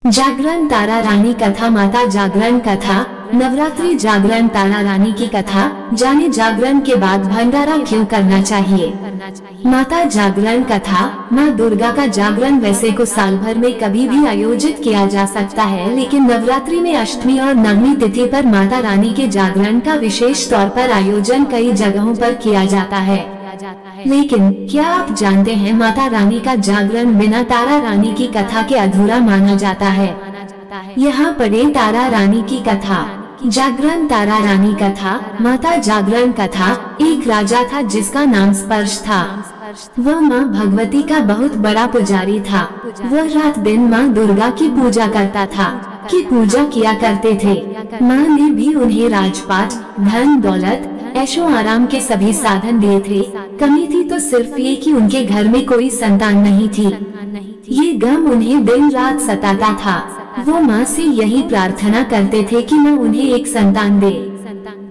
जागरण तारा रानी कथा। माता जागरण कथा। नवरात्रि जागरण तारा रानी की कथा। जाने जागरण के बाद भंडारा क्यों करना चाहिए। माता जागरण कथा। माँ दुर्गा का जागरण वैसे को साल भर में कभी भी आयोजित किया जा सकता है, लेकिन नवरात्रि में अष्टमी और नवमी तिथि पर माता रानी के जागरण का विशेष तौर पर आयोजन कई जगहों पर किया जाता है। लेकिन क्या आप जानते हैं, माता रानी का जागरण बिना तारा रानी की कथा के अधूरा माना जाता है। यहाँ पढ़े तारा रानी की कथा। जागरण तारा रानी कथा। माता जागरण कथा। एक राजा था जिसका नाम स्पर्श था। वह माँ भगवती का बहुत बड़ा पुजारी था। वह रात दिन माँ दुर्गा की पूजा करता था, की पूजा किया करते थे। माँ ने भी उन्हें राजपाट, धन दौलत, ऐशो आराम के सभी साधन दिए थे। कमी थी तो सिर्फ ये कि उनके घर में कोई संतान नहीं थी। ये गम उन्हें दिन रात सताता था। वो माँ से यही प्रार्थना करते थे कि माँ उन्हें एक संतान दे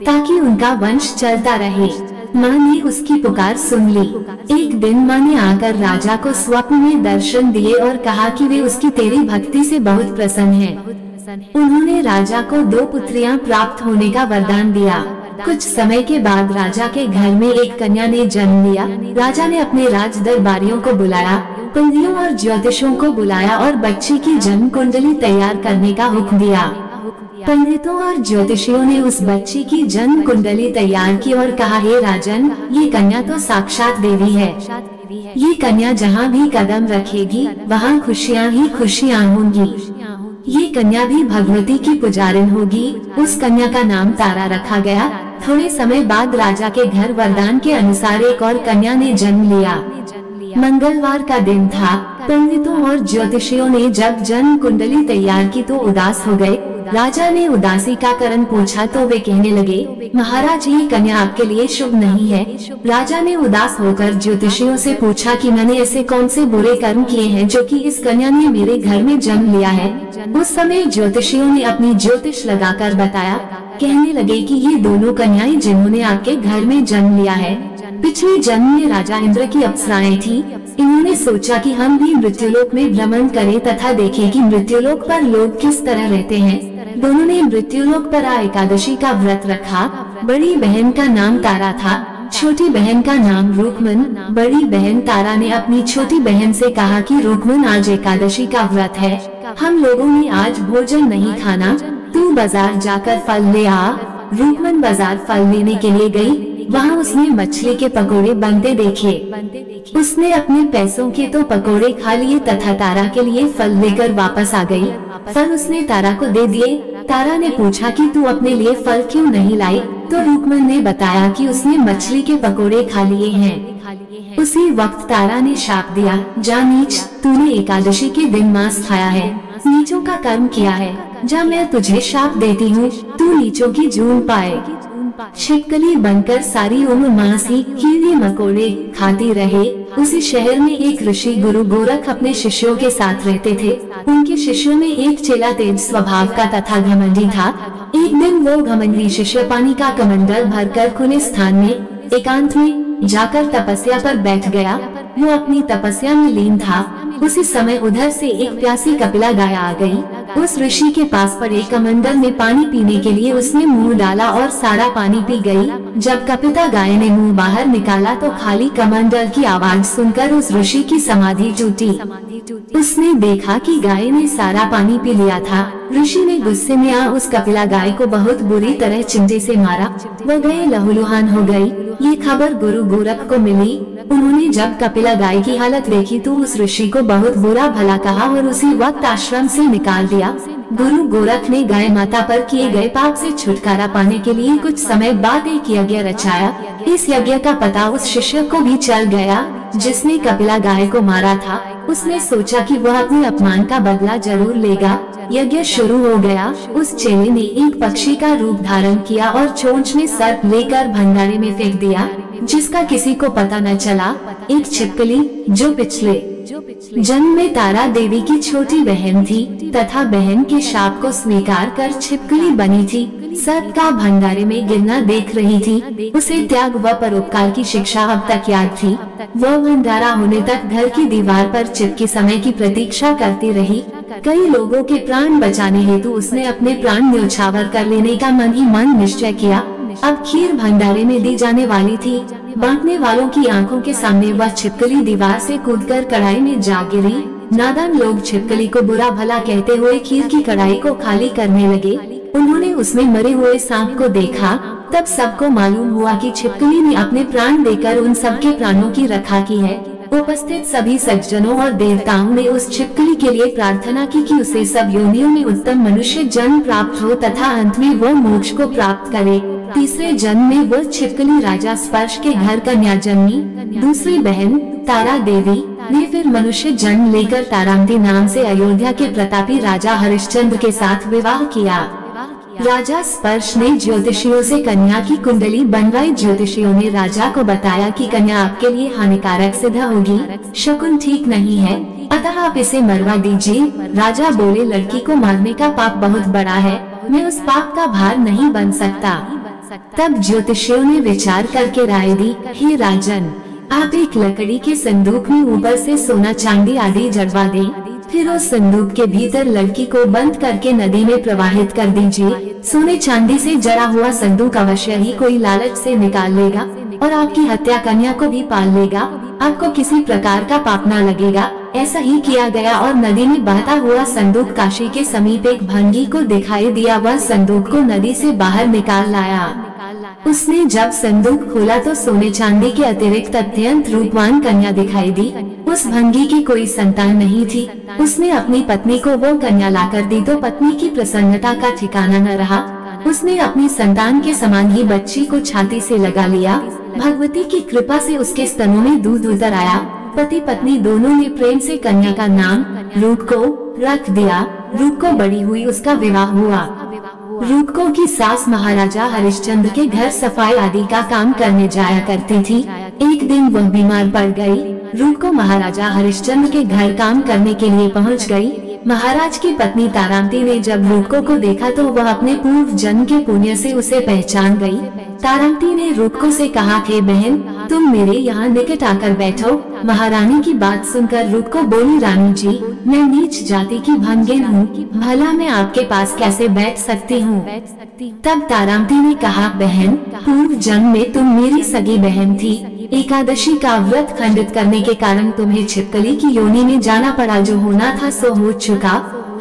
ताकि उनका वंश चलता रहे। माँ ने उसकी पुकार सुन ली। एक दिन माँ ने आकर राजा को स्वप्न में दर्शन दिए और कहा कि वे उसकी तेरी भक्ति से बहुत प्रसन्न हैं। उन्होंने राजा को 2 पुत्रियां प्राप्त होने का वरदान दिया। कुछ समय के बाद राजा के घर में एक कन्या ने जन्म लिया। राजा ने अपने राज दरबारियों को बुलाया, पंडितों और ज्योतिषों को बुलाया और बच्ची की जन्म कुंडली तैयार करने का हुक्म दिया। पंडितों और ज्योतिषियों ने उस बच्ची की जन्म कुंडली तैयार की और कहा, हे राजन, ये कन्या तो साक्षात देवी है। ये कन्या जहाँ भी कदम रखेगी वहाँ खुशियाँ ही खुशियाँ होंगी। ये कन्या भी भगवती की पुजारिन होगी। उस कन्या का नाम तारा रखा गया। थोड़े समय बाद राजा के घर वरदान के अनुसार एक और कन्या ने जन्म लिया। मंगलवार का दिन था। पंडितों और ज्योतिषियों ने जब जन्म कुंडली तैयार की तो उदास हो गए। राजा ने उदासी का कारण पूछा तो वे कहने लगे, महाराज, ये कन्या आपके लिए शुभ नहीं है। राजा ने उदास होकर ज्योतिषियों से पूछा कि मैंने ऐसे कौन से बुरे कर्म किए हैं जो कि इस कन्या ने मेरे घर में जन्म लिया है। उस समय ज्योतिषियों ने अपनी ज्योतिष लगाकर बताया। कहने लगे कि ये दोनों कन्याएं जिन्होंने आपके घर में जन्म लिया है, पिछले जन्म में राजा इंद्र की अप्सराएं थी। इन्होंने सोचा कि हम भी मृत्युलोक में भ्रमण करें तथा देखें कि मृत्युलोक पर लोग किस तरह रहते हैं। दोनों ने मृत्युलोक पर एकादशी का व्रत रखा। बड़ी बहन का नाम तारा था, छोटी बहन का नाम रुक्मन। बड़ी बहन तारा ने अपनी छोटी बहन से कहा कि रुक्मन, आज एकादशी का व्रत है, हम लोगों ने आज भोजन नहीं खाना, तू बाजार जाकर फल ले आ। रुक्मन बाजार फल लेने के लिए गई। वहाँ उसने मछली के पकोड़े बनते देखे। उसने अपने पैसों के तो पकोड़े खा लिए तथा तारा के लिए फल लेकर वापस आ गई। फल उसने तारा को दे दिए। तारा ने पूछा कि तू अपने लिए फल क्यों नहीं लाई, तो रुक्मन ने बताया कि उसने मछली के पकोड़े खा लिए हैं। उसी वक्त तारा ने शाप दिया, जा नीच, तूने एकादशी के दिन मांस खाया है, नीचों का कर्म किया है। जा, मैं तुझे शाप देती हूँ, तू नीचों की जून पाए। छिपकली बनकर सारी उम्र मांस ही कीड़े मकोड़े खाती रहे। उसी शहर में एक ऋषि गुरु गोरख अपने शिष्यों के साथ रहते थे। उनके शिष्यों में एक चेला तेज स्वभाव का तथा घमंडी था। एक दिन वो घमंडी शिष्य पानी का कमंडल भरकर खुले स्थान में एकांत में जाकर तपस्या पर बैठ गया। वो अपनी तपस्या में लीन था। उसी समय उधर से एक प्यासी कपिला गाय आ गई। उस ऋषि के पास पड़े कमंडल में पानी पीने के लिए उसने मुंह डाला और सारा पानी पी गई। जब कपिला गाय ने मुंह बाहर निकाला तो खाली कमंडल की आवाज सुनकर उस ऋषि की समाधि टूटी। उसने देखा कि गाय ने सारा पानी पी लिया था। ऋषि ने गुस्से में आ उस कपिला गाय को बहुत बुरी तरह चिमटे से मारा। वह गाय लहूलुहान हो गई। ये खबर गुरु गोरख को मिली। उन्होंने जब कपिला गाय की हालत देखी तो उस ऋषि को बहुत बुरा भला कहा और उसी वक्त आश्रम से निकाल दिया। गुरु गोरख ने गाय माता पर किए गए पाप से छुटकारा पाने के लिए कुछ समय बाद एक यज्ञ रचाया। इस यज्ञ का पता उस शिष्य को भी चल गया जिसने कपिला गाय को मारा था। उसने सोचा कि वह अपने अपमान का बदला जरूर लेगा। यज्ञ शुरू हो गया। उस चेले ने एक पक्षी का रूप धारण किया और चोंच में सर्प लेकर भंडारे में फेंक दिया, जिसका किसी को पता न चला। एक छिपकली जो पिछले जन्म में तारा देवी की छोटी बहन थी तथा बहन के शाप को स्वीकार कर छिपकली बनी थी, सर्प का भंडारे में गिरना देख रही थी। उसे त्याग व परोपकार की शिक्षा अब तक याद थी। वह भंडारा होने तक घर की दीवार पर चिपके समय की प्रतीक्षा करती रही। कई लोगों के प्राण बचाने हेतु उसने अपने प्राण न्योछावर कर लेने का मन ही मन निश्चय किया। अब खीर भंडारे में दी जाने वाली थी। बांटने वालों की आंखों के सामने वह छिपकली दीवार से कूदकर कढ़ाई में जा गिरी। नादान लोग छिपकली को बुरा भला कहते हुए खीर की कढ़ाई को खाली करने लगे। उन्होंने उसमें मरे हुए सांप को देखा। तब सबको मालूम हुआ कि छिपकली ने अपने प्राण देकर उन सबके प्राणों की रक्षा की है। उपस्थित सभी सज्जनों और देवताओं ने उस छिपकली के लिए प्रार्थना की कि उसे सब योनियों में उत्तम मनुष्य जन्म प्राप्त हो तथा अंत में वह मोक्ष को प्राप्त करे। तीसरे जन्म में वह छिपकली राजा स्पर्श के घर कन्या जन्मी। दूसरी बहन तारा देवी ने फिर मनुष्य जन्म लेकर तारांती नाम से अयोध्या के प्रतापी राजा हरिश्चंद्र के साथ विवाह किया। राजा स्पर्श ने ज्योतिषियों से कन्या की कुंडली बनवाई। ज्योतिषियों ने राजा को बताया कि कन्या आपके लिए हानिकारक सिद्ध होगी, शकुन ठीक नहीं है, अतः आप इसे मरवा दीजिए। राजा बोले, लड़की को मारने का पाप बहुत बड़ा है, मैं उस पाप का भार नहीं बन सकता। तब ज्योतिषियों ने विचार करके राय दी, हे राजन, आप एक लकड़ी के संदूक में ऊपर से सोना चांदी आदि जड़वा दें, फिर उस संदूक के भीतर लड़की को बंद करके नदी में प्रवाहित कर दीजिए। सोने चांदी से जड़ा हुआ संदूक अवश्य ही कोई लालच से निकाल लेगा और आपकी हत्या कन्या को भी पाल लेगा। आपको किसी प्रकार का पाप न लगेगा। ऐसा ही किया गया और नदी में बहता हुआ संदूक काशी के समीप एक भंगी को दिखाई दिया। वह संदूक को नदी से बाहर निकाल लाया। उसने जब संदूक खोला तो सोने चांदी के अतिरिक्त अत्यंत रूपवान कन्या दिखाई दी। उस भंगी की कोई संतान नहीं थी। उसने अपनी पत्नी को वो कन्या लाकर दी तो पत्नी की प्रसन्नता का ठिकाना न रहा। उसने अपनी संतान के समान ही बच्ची को छाती से लगा लिया। भगवती की कृपा से उसके स्तनों में दूध उतर आया। पति पत्नी दोनों ने प्रेम से कन्या का नाम रूप को रख दिया। रूप को बड़ी हुई उसका विवाह हुआ। रूपको की सास महाराजा हरिश्चंद्र के घर सफाई आदि का काम करने जाया करती थी। एक दिन वह बीमार पड़ गई। रूपको महाराजा हरिश्चंद्र के घर काम करने के लिए पहुंच गई। महाराज की पत्नी तारांती ने जब रूपको को देखा तो वह अपने पूर्व जन्म के पुण्य से उसे पहचान गई। तारांती ने रूपको से कहा, हे बहन, तुम मेरे यहाँ निकट आकर बैठो। महारानी की बात सुनकर रूपको बोली, रानी जी, मैं नीच जाति की भंगिन हूँ, भला मैं आपके पास कैसे बैठ सकती हूँ। तब तारांती ने कहा, बहन, पूर्व जन्म में तुम मेरी सगी बहन थी। एकादशी का व्रत खंडित करने के कारण तुम्हें छिपकली की योनि में जाना पड़ा। जो होना था सो हो चुका।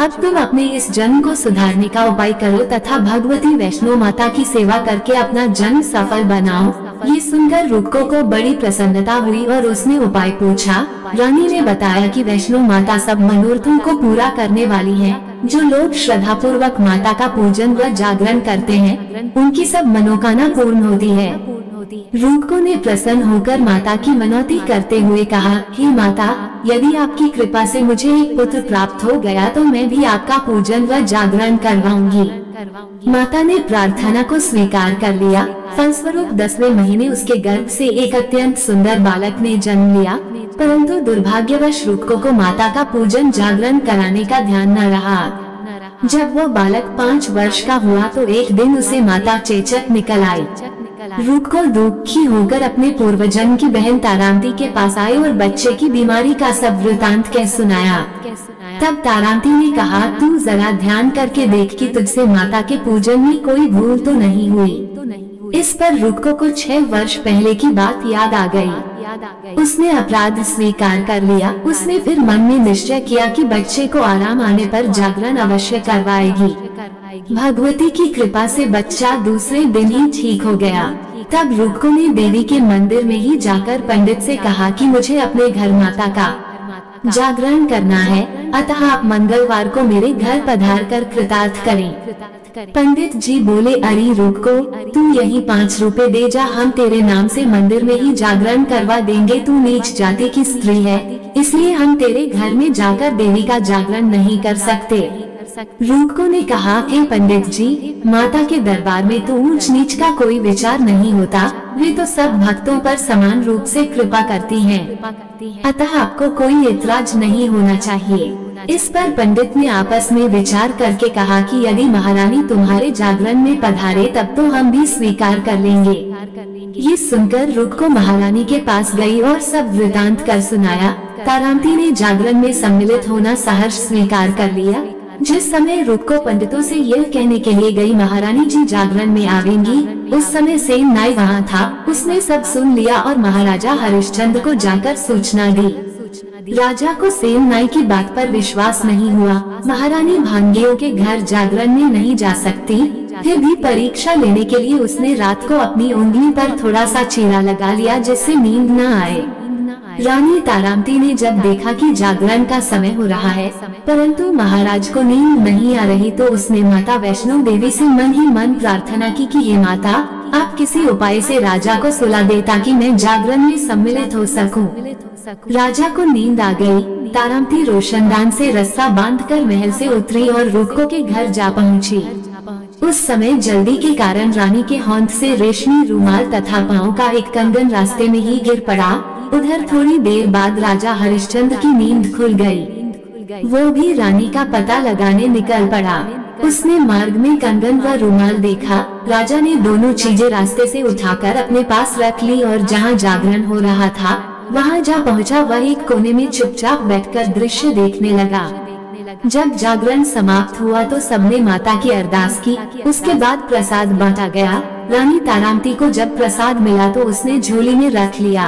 अब तुम अपने इस जन्म को सुधारने का उपाय करो तथा भगवती वैष्णो माता की सेवा करके अपना जन्म सफल बनाओ। ये सुनकर रूपको को बड़ी प्रसन्नता हुई और उसने उपाय पूछा। रानी ने बताया कि वैष्णो माता सब मनोरथों को पूरा करने वाली है। जो लोग श्रद्धा पूर्वक माता का पूजन व जागरण करते हैं, उनकी सब मनोकामना पूर्ण होती है। रूपको ने प्रसन्न होकर माता की मनौती करते हुए कहा, हे माता, यदि आपकी कृपा से मुझे एक पुत्र प्राप्त हो गया तो मैं भी आपका पूजन व जागरण करवाऊंगी। माता ने प्रार्थना को स्वीकार कर लिया। फलस्वरूप 10वें महीने उसके गर्भ से एक अत्यंत सुंदर बालक ने जन्म लिया। परंतु दुर्भाग्यवश रूपको को माता का पूजन जागरण कराने का ध्यान न रहा। जब वह बालक 5 वर्ष का हुआ तो एक दिन उसे माता चेचक निकल आई। रूपको दुखी होकर अपने पूर्वजन्म की बहन तारांती के पास आई और बच्चे की बीमारी का सब वृतांत कह सुनाया। तब तारांती ने कहा, तू जरा ध्यान करके देख कि तुझसे माता के पूजन में कोई भूल तो नहीं हुई। इस पर रूपको को 6 वर्ष पहले की बात याद आ गई। उसने अपराध स्वीकार कर लिया। उसने फिर मन में निश्चय किया कि बच्चे को आराम आने पर जागरण अवश्य करवाएगी। भगवती की कृपा से बच्चा दूसरे दिन ही ठीक हो गया। तब रूपको ने देवी के मंदिर में ही जाकर पंडित से कहा कि मुझे अपने घर माता का जागरण करना है, अतः आप मंगलवार को मेरे घर पधार कर कृतार्थ करें। पंडित जी बोले, अरे रूपको, तू यही 5 रुपए दे जा, हम तेरे नाम से मंदिर में ही जागरण करवा देंगे। तू नीच जाति की स्त्री है, इसलिए हम तेरे घर में जाकर देवी का जागरण नहीं कर सकते। रूपको ने कहा, हे पंडित जी, माता के दरबार में तो ऊंच नीच का कोई विचार नहीं होता। वे तो सब भक्तों पर समान रूप से कृपा करती हैं। अतः आपको कोई ऐतराज नहीं होना चाहिए। इस पर पंडित ने आपस में विचार करके कहा कि यदि महारानी तुम्हारे जागरण में पधारे तब तो हम भी स्वीकार कर लेंगे। ये सुनकर रूपको महारानी के पास गई और सब वृतांत कर सुनाया। तारामती ने जागरण में सम्मिलित होना सहर्ष स्वीकार कर लिया। जिस समय रुक्को पंडितों से यह कहने के लिए गई महारानी जी जागरण में आवेंगी, उस समय सेन नाई वहाँ था। उसने सब सुन लिया और महाराजा हरिश्चंद्र को जाकर सूचना दी। राजा को सेन नाई की बात पर विश्वास नहीं हुआ। महारानी भांगियों के घर जागरण में नहीं जा सकती, फिर भी परीक्षा लेने के लिए उसने रात को अपनी उंगली पर थोड़ा सा चीरा लगा लिया जिससे नींद न आए। रानी तारामती ने जब देखा कि जागरण का समय हो रहा है परंतु महाराज को नींद नहीं आ रही, तो उसने माता वैष्णो देवी से मन ही मन प्रार्थना की कि हे माता, आप किसी उपाय से राजा को सुला दे ताकि मैं जागरण में सम्मिलित हो सकूं। राजा को नींद आ गई। तारामती रोशनदान से रस्सा बांधकर महल से उतरी और रुक्को के घर जा पहुंची। उस समय जल्दी के कारण रानी के होंठ से रेशमी रुमाल तथा पाँव का एक कंगन रास्ते में ही गिर पड़ा। उधर थोड़ी देर बाद राजा हरिश्चंद्र की नींद खुल गई। वो भी रानी का पता लगाने निकल पड़ा। उसने मार्ग में कंगन व रुमाल देखा। राजा ने दोनों चीजें रास्ते से उठाकर अपने पास रख ली और जहाँ जागरण हो रहा था वहाँ जा पहुँचा। वह एक कोने में चुपचाप बैठकर दृश्य देखने लगा। जब जागरण समाप्त हुआ तो सबने माता की अरदास की। उसके बाद प्रसाद बांटा गया। रानी तारामती को जब प्रसाद मिला तो उसने झोली में रख लिया।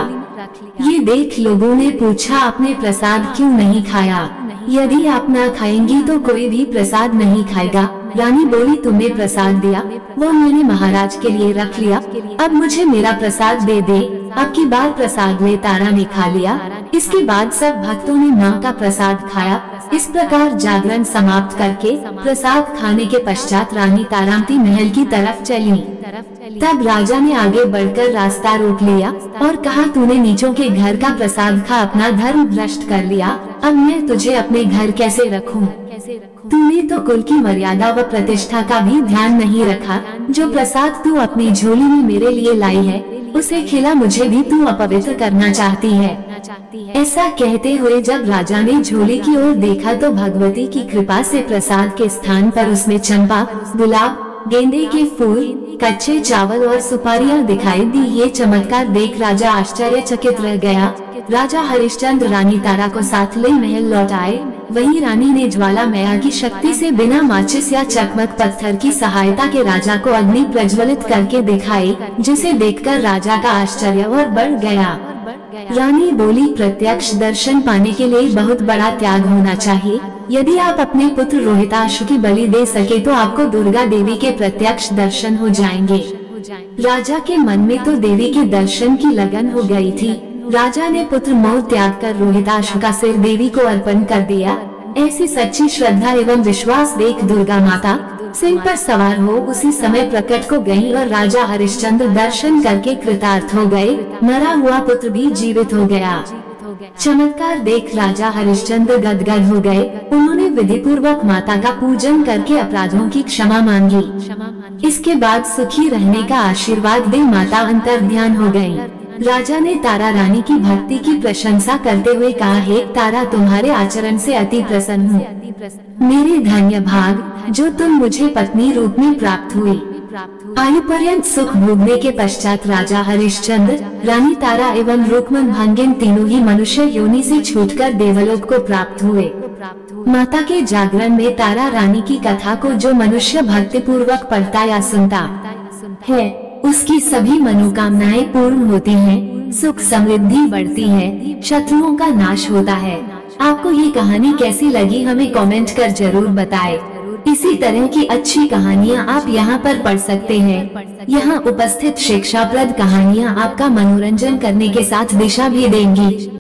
ये देख लोगों ने पूछा, आपने प्रसाद क्यों नहीं खाया? यदि आप न खाएंगी तो कोई भी प्रसाद नहीं खाएगा। रानी बोली, तुम्हें प्रसाद दिया वो मैंने महाराज के लिए रख लिया, अब मुझे मेरा प्रसाद दे दे। अब की बार प्रसाद ले तारा ने खा लिया। इसके बाद सब भक्तों ने माँ का प्रसाद खाया। इस प्रकार जागरण समाप्त करके प्रसाद खाने के पश्चात रानी तारामती महल की तरफ चली। तब राजा ने आगे बढ़कर रास्ता रोक लिया और कहा, तूने नीचों के घर का प्रसाद खा अपना धर्म भ्रष्ट कर लिया। अब मैं तुझे अपने घर कैसे रखूं? तूने तो कुल की मर्यादा व प्रतिष्ठा का भी ध्यान नहीं रखा। जो प्रसाद तू अपनी झोली में मेरे लिए लाई है उसे खिला, मुझे भी तू अपवित्र करना चाहती है। ऐसा कहते हुए जब राजा ने झोली की ओर देखा तो भगवती की कृपा से प्रसाद के स्थान पर उसमें चंपा, गुलाब, गेंदे के फूल, कच्चे चावल और सुपारियां दिखाई दी। ये चमत्कार देख राजा आश्चर्यचकित रह गया। राजा हरिश्चंद्र रानी तारा को साथ ले महल लौट आए। वहीं रानी ने ज्वाला मैया की शक्ति से बिना माचिस या चकमक पत्थर की सहायता के राजा को अग्नि प्रज्वलित करके दिखाई, जिसे देखकर राजा का आश्चर्य और बढ़ गया। रानी बोली, प्रत्यक्ष दर्शन पाने के लिए बहुत बड़ा त्याग होना चाहिए। यदि आप अपने पुत्र रोहिताश्व की बलि दे सके तो आपको दुर्गा देवी के प्रत्यक्ष दर्शन हो जाएंगे। राजा के मन में तो देवी के दर्शन की लगन हो गई थी। राजा ने पुत्र मोह त्याग कर रोहिताश्व का सिर देवी को अर्पण कर दिया। ऐसी सच्ची श्रद्धा एवं विश्वास देख दुर्गा माता सिंह पर सवार हो उसी समय प्रकट को गई और राजा हरिश्चंद्र दर्शन करके कृतार्थ हो गए। मरा हुआ पुत्र भी जीवित हो गया। चमत्कार देख राजा हरिश्चंद्र गदगद हो गए। उन्होंने विधि पूर्वक माता का पूजन करके अपराधों की क्षमा मांगी। इसके बाद सुखी रहने का आशीर्वाद दे माता अंतर ध्यान हो गयी। राजा ने तारा रानी की भक्ति की प्रशंसा करते हुए कहा, हे तारा, तुम्हारे आचरण से अति प्रसन्न हूँ। मेरे धन्य भाग जो तुम मुझे पत्नी रूप में प्राप्त हुई। आयु पर्यंत सुख भोगने के पश्चात राजा हरिश्चंद्र, रानी तारा एवं रुक्मन भंगिन तीनों ही मनुष्य योनि से छूटकर देवलोक को प्राप्त हुए। माता के जागरण में तारा रानी की कथा को जो मनुष्य भक्ति पूर्वक पढ़ता या सुनता है उसकी सभी मनोकामनाएं पूर्ण होती हैं, सुख समृद्धि बढ़ती है, शत्रुओं का नाश होता है। आपको ये कहानी कैसी लगी हमें कमेंट कर जरूर बताएं। इसी तरह की अच्छी कहानियाँ आप यहाँ पर पढ़ सकते हैं। यहाँ उपस्थित शिक्षाप्रद कहानियाँ आपका मनोरंजन करने के साथ दिशा भी देंगी।